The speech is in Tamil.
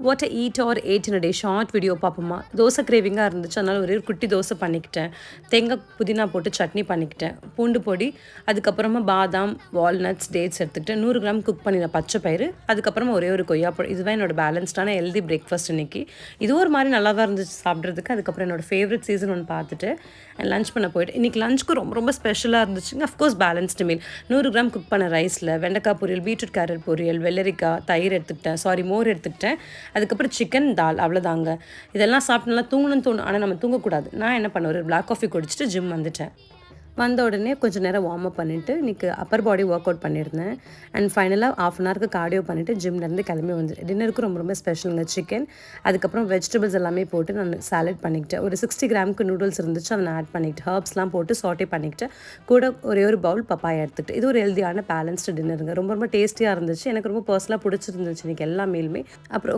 What eat R eight in day short video பார்ப்போமா. தோசை கிரேவிங்காக இருந்துச்சு, அதனால் ஒரே ஒரு குட்டி தோசை பண்ணிக்கிட்டேன். தேங்காய் புதினா போட்டு சட்னி பண்ணிக்கிட்டேன். பூண்டு பொடி, அதுக்கப்புறமா பாதாம், வால்நட்ஸ், டேட்ஸ் எடுத்துக்கிட்டேன். 100 கிராம் குக் பண்ணின பச்சை பயிறு, அதுக்கப்புறமா ஒரே ஒரு கொய்யாப்பழம். இதுதான் என்னோட பேலன்ஸ்டான ஹெல்தி பிரேக்ஃபாஸ்ட் இன்றைக்கி. இது ஒரு மாதிரி நல்லா தான் இருந்துச்சு சாப்பிட்றதுக்கு. அதுக்கப்புறம் என்னோடய ஃபேவரட் சீசன் ஒன்று பார்த்துட்டு லஞ்ச் பண்ண போய்ட்டு இன்றைக்கி லஞ்சுக்கு ரொம்ப ரொம்ப ஸ்பெஷலாக இருந்துச்சுங்க. Of course balanced meal. 100 gram cook பண்ண ரைஸில் வெண்டைக்காய் பொரியல், பீட்ரூட் கேரட் பொரியல், வெள்ளரிக்காய், தயிர் எடுத்துக்கிட்டேன், மோர் எடுத்துக்கிட்டேன். அதுக்கப்புறம் சிக்கன், தால், அவ்வளோதாங்க. இதெல்லாம் சாப்பிட்டு நல்லா தூங்கணும்னு தோணும், ஆனால் நம்ம தூங்கக்கூடாது. நான் என்ன பண்ணேன், ஒரு பிளாக் காஃபி குடிச்சிட்டு ஜிம் வந்துட்டேன். வந்த உடனே கொஞ்சம் நேரம் வார்ம் அப் பண்ணிவிட்டு இன்றைக்கி அப்பர் பாடி ஒர்க் அவுட் பண்ணியிருந்தேன். அண்ட் ஃபைனலாக ½ அன் ஹவருக்கு கார்டியோ பண்ணிவிட்டு ஜிம்லேருந்து கிளம்பி வந்துட்டேன். டின்னருக்கு ரொம்ப ரொம்ப ஸ்பெஷலுங்க சிக்கன். அதுக்கப்புறம் வெஜிடபிள்ஸ் எல்லாமே போட்டு நான் சாலட் பண்ணிக்கிட்டேன். ஒரு 60 கிராமுக்கு நூடுல்ஸ் இருந்துச்சு, அதை நான் ஆட் பண்ணிக்கிட்டேன். ஹர்ப்ஸ்லாம் போட்டு சாட்டே பண்ணிக்கிட்டேன். கூட ஒரே ஒரு பவுல் பப்பாயா எடுத்துக்கிட்டு. இது ஒரு ஹெல்தியான பேலன்ஸ்டு டின்னருங்க. ரொம்ப ரொம்ப டேஸ்டியாக இருந்துச்சு. எனக்கு ரொம்ப பர்சனலாக பிடிச்சிருந்துச்சு இன்றைக்கி எல்லா மீலுமே. அப்புறம்